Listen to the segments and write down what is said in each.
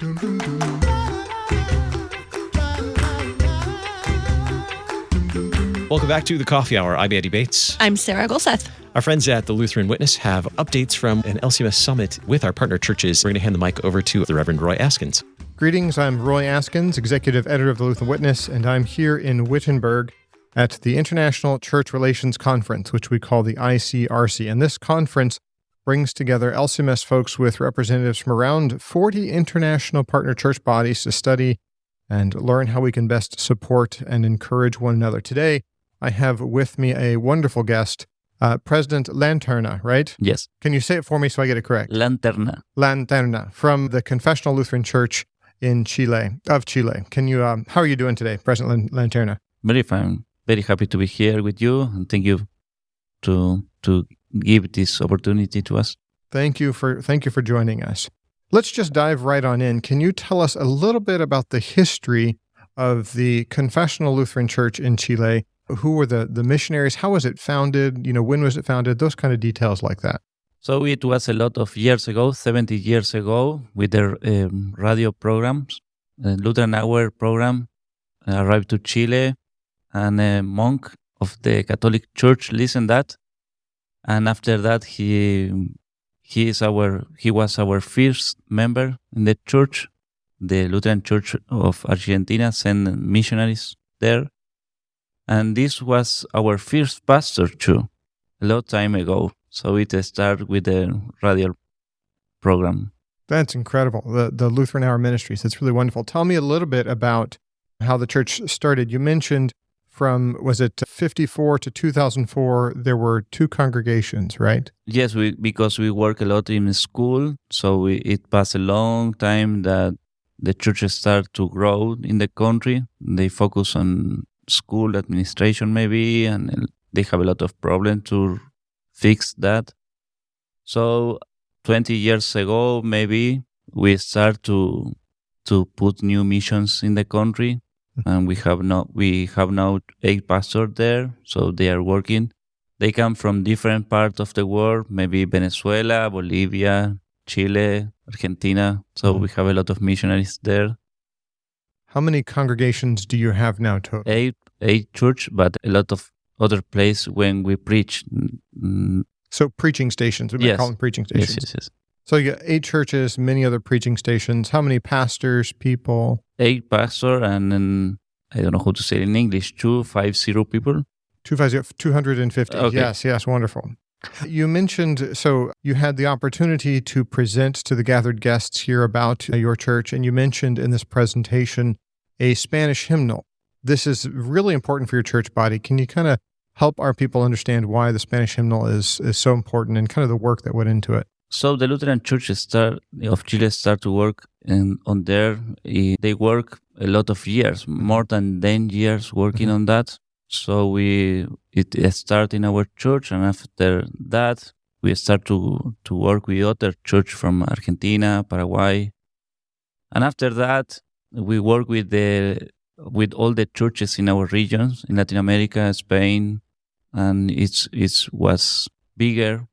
Welcome back to the Coffee Hour. I'm Andy Bates. I'm Sarah Golseth. Our friends at the Lutheran Witness have updates from an LCMS summit with our partner churches. We're going to hand the mic over to the Reverend Roy Askins. Greetings, I'm Roy Askins, Executive Editor of the Lutheran Witness, and I'm here in Wittenberg at the International Church Relations Conference, which we call the ICRC. And this conference brings together LCMS folks with representatives from around 40 international partner church bodies to study and learn how we can best support and encourage one another. Today, I have with me a wonderful guest, President Lanterna, right? Yes. Can you say it for me so I get it correct? Lanterna. Lanterna, from the Confessional Lutheran Church in Chile. Can you, how are you doing today, President Lanterna? Very fine. Very happy to be here with you, and thank you to give this opportunity to us. Thank you for joining us. Let's just dive right on in. Can you tell us a little bit about the history of the Confessional Lutheran Church in Chile? Who were the missionaries? How was it founded? When was it founded? Those kind of details like that. So it was a lot of years ago, 70 years ago, with their radio programs. The Lutheran Hour program arrived to Chile, and a monk of the Catholic Church listened that. And after that, he was our first member in the church. The Lutheran Church of Argentina sent missionaries there. And this was our first pastor too, a long time ago. So it started with the radio program. That's incredible. The Lutheran Hour Ministries. That's really wonderful. Tell me a little bit about how the church started. You mentioned from, was it 54 to 2004, there were 2 congregations, right? Yes, because we work a lot in school. So it passed a long time that the churches start to grow in the country. They focus on school administration maybe, and they have a lot of problems to fix that. So 20 years ago, maybe, we start to put new missions in the country, and we have now 8 pastors there, so they are working. They come from different parts of the world, maybe Venezuela, Bolivia, Chile, Argentina, so we have a lot of missionaries there. How many congregations do you have now total? 8 church, but a lot of other place when we preach. So preaching stations, we might call them preaching stations. Yes. So you got 8 churches, many other preaching stations. How many pastors, people? 8 pastors, and then, I don't know how to say it in English, 250 people. 250. Okay. Yes, wonderful. You mentioned, so you had the opportunity to present to the gathered guests here about your church, and you mentioned in this presentation a Spanish hymnal. This is really important for your church body. Can you kind of help our people understand why the Spanish hymnal is so important and kind of the work that went into it? So the Lutheran Church of Chile start to work on there. They work a lot of years, more than 10 years working on that. So it started in our church, and after that, we start to work with other church from Argentina, Paraguay. And after that, we work with all the churches in our regions, in Latin America, Spain, and it was bigger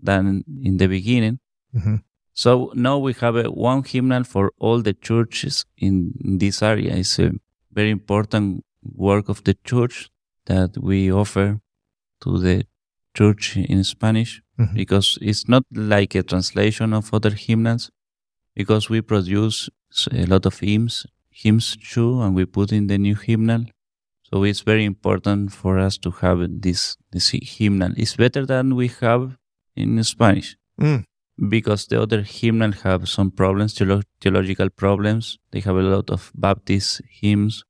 than in the beginning. Mm-hmm. So now we have one hymnal for all the churches in this area. It's a very important work of the church that we offer to the church in Spanish, because it's not like a translation of other hymnals, because we produce a lot of hymns too, and we put in the new hymnal. So it's very important for us to have this hymnal. It's better than we have in Spanish, because the other hymnal have some problems, theological problems. They have a lot of Baptist hymns.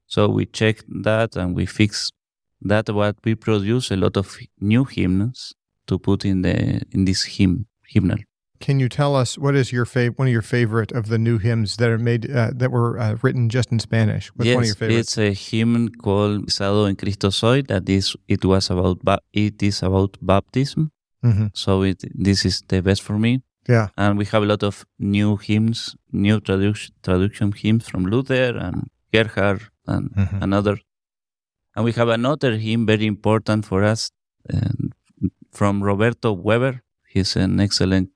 So we check that and we fix that. What we produce a lot of new hymns to put in this hymnal. Can you tell us what is one of your favorite of the new hymns that are made that were written just in Spanish? What's one of your favorites? It's a hymn called "Bautizado en Cristo Soy." It is about baptism. So this is the best for me. Yeah, and we have a lot of new hymns, new traduction hymns from Luther and Gerhard and another. And we have another hymn very important for us from Roberto Weber. He's an excellent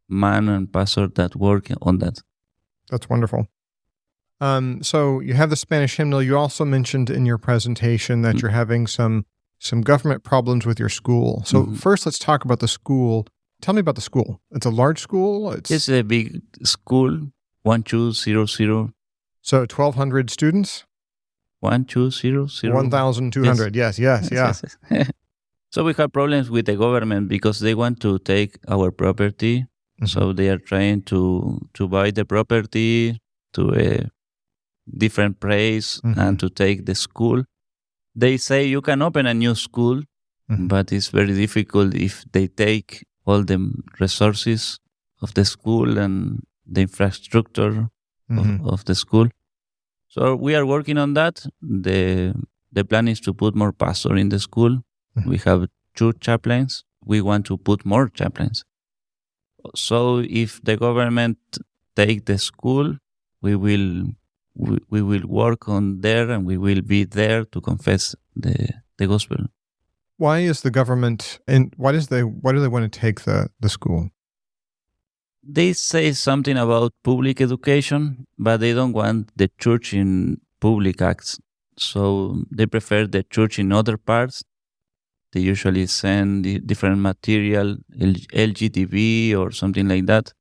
man and pastor that work on that. That's wonderful. So you have the Spanish hymnal. You also mentioned in your presentation that you're having some government problems with your school. So first, let's talk about the school. Tell me about the school. It's a large school? It's a big school, 1200. So 1,200 students? 1200. 1,200, yes. So we have problems with the government because they want to take our property. So they are trying to buy the property to a different price and to take the school. They say you can open a new school, but it's very difficult if they take all the resources of the school and the infrastructure of the school. So we are working on that. The plan is to put more pastors in the school. We have 2 chaplains. We want to put more chaplains. So if the government take the school, we will work on there and we will be there to confess the gospel. Why is the government and why do they want to take the school? They say something about public education, but they don't want the church in public acts. So they prefer the church in other parts. They usually send different material, LGTB or something like that.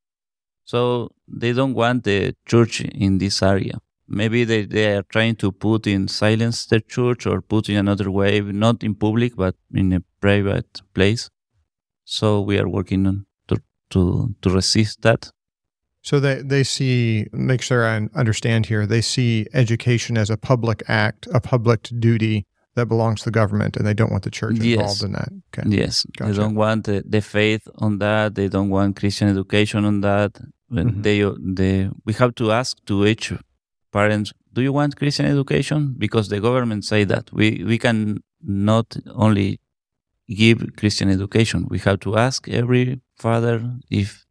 So they don't want the church in this area. Maybe they are trying to put in silence the church or put in another way, not in public, but in a private place. So we are working on to resist that. So they see, make sure I understand here, they see education as a public act, a public duty that belongs to the government, and they don't want the church involved in that. Okay. Yes, Gotcha. They don't want the faith on that. They don't want Christian education on that. We have to ask to each parents, do you want Christian education? Because the government say that. We can not only give Christian education. We have to ask every father if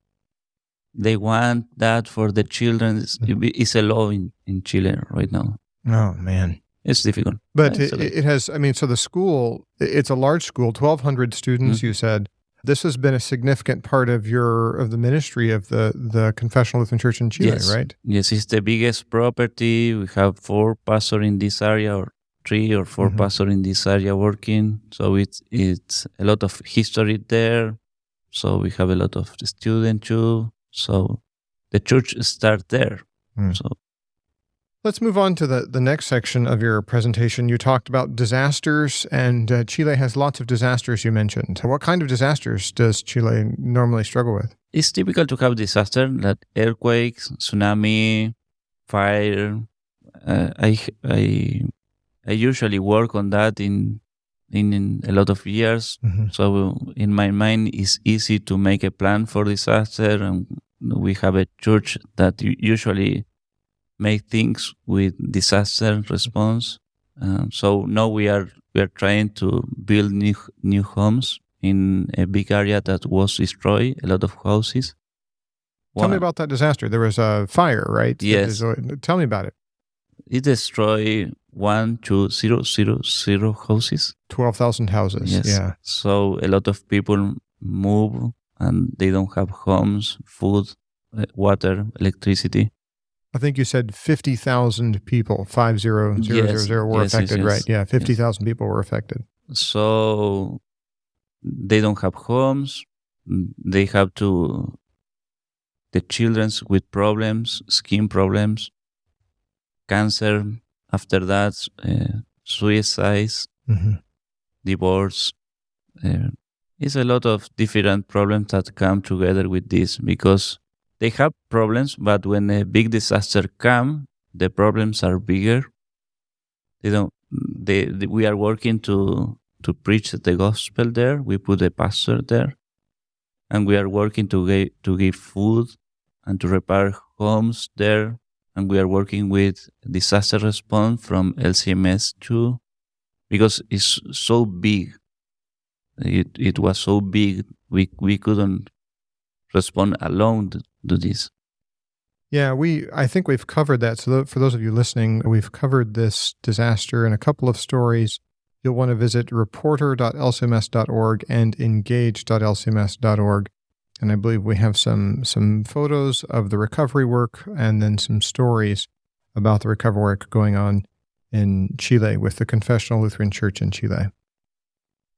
they want that for the children. It's a law in Chile right now. Oh, man. It's difficult. But it has, so the school, it's a large school, 1,200 students, you said. This has been a significant part of the ministry of the Confessional Lutheran Church in Chile, right? Yes, it's the biggest property. We have 4 pastors in this area, or 3 or 4 pastors in this area working. So it's a lot of history there. So we have a lot of students too. So the church starts there. So let's move on to the next section of your presentation. You talked about disasters, and Chile has lots of disasters you mentioned. What kind of disasters does Chile normally struggle with? It's typical to have disasters like earthquakes, tsunami, fire. I usually work on that in a lot of years. So in my mind, it's easy to make a plan for disaster, and we have a church that usually make things with disaster response. So now we are trying to build new homes in a big area that was destroyed, a lot of houses. Tell me about that disaster. There was a fire, right? Yes. Tell me about it. It destroyed 12,000 houses. 12,000 houses. Yes. Yeah. So a lot of people move and they don't have homes, food, water, electricity. I think you said 50,000 people, 50,000 were affected, right? Yeah, 50,000 people were affected. So they don't have homes. They have the children with problems, skin problems, cancer. After that, suicides, divorce. It's a lot of different problems that come together with this because they have problems, but when a big disaster comes, the problems are bigger. We are working to preach the gospel there. We put a pastor there, and we are working to give food and to repair homes there. And we are working with disaster response from LCMS too, because it's so big. It was so big, we couldn't respond alone to this. Yeah, I think we've covered that. So for those of you listening, we've covered this disaster in a couple of stories. You'll want to visit reporter.lcms.org and engage.lcms.org And I believe we have some photos of the recovery work and then some stories about the recovery work going on in Chile with the Confessional Lutheran Church in Chile.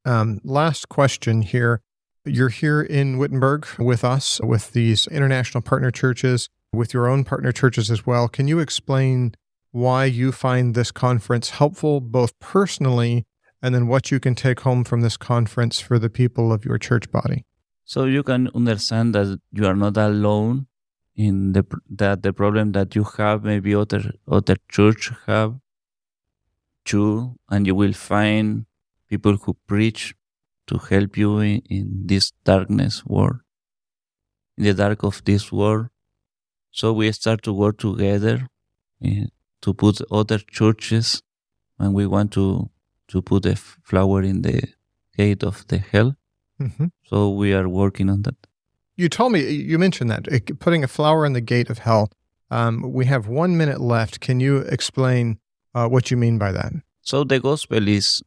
Last question here. You're here in Wittenberg with us, with these international partner churches, with your own partner churches as well. Can you explain why you find this conference helpful, both personally, and then what you can take home from this conference for the people of your church body? So you can understand that you are not alone in the problem that you have, maybe other church have too, and you will find people who preach to help you in this darkness world, in the dark of this world. So we start to work together to put other churches, and we want to put a flower in the gate of the hell. Mm-hmm. So we are working on that. You mentioned that, putting a flower in the gate of hell. We have 1 minute left. Can you explain what you mean by that? So the gospel is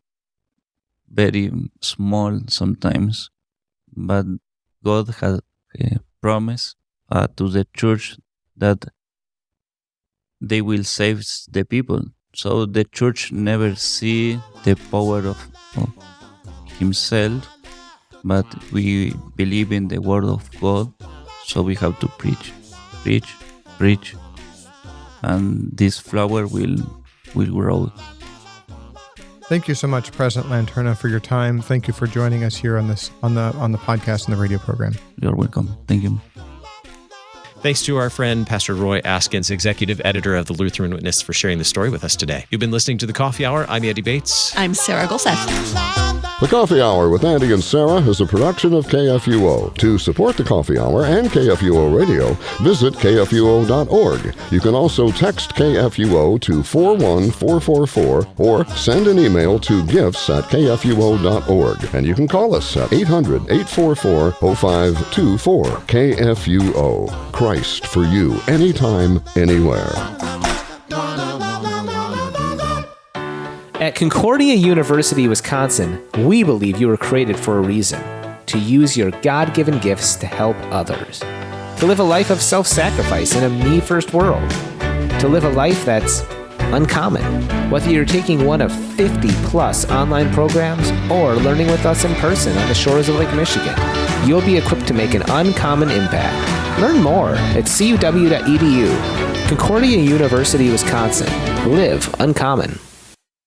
very small sometimes, but God has a promise to the church that they will save the people. So the church never see the power of himself, but we believe in the word of God, so we have to preach, and this flower will grow. Thank you so much, President Lanterna, for your time. Thank you for joining us here on the podcast and the radio program. You're welcome. Thank you. Thanks to our friend, Pastor Roy Askins, executive editor of the Lutheran Witness, for sharing the story with us today. You've been listening to The Coffee Hour. I'm Andy Bates. I'm Sarah Golseth. The Coffee Hour with Andy and Sarah is a production of KFUO. To support The Coffee Hour and KFUO Radio, visit KFUO.org. You can also text KFUO to 41444 or send an email to gifts@kfuo.org. And you can call us at 800-844-0524. KFUO. Christ for you, anytime, anywhere. At Concordia University, Wisconsin, we believe you were created for a reason: to use your God-given gifts to help others, to live a life of self-sacrifice in a me-first world, to live a life that's uncommon. Whether you're taking one of 50-plus online programs or learning with us in person on the shores of Lake Michigan, you'll be equipped to make an uncommon impact. Learn more at cuw.edu. Concordia University, Wisconsin. Live uncommon.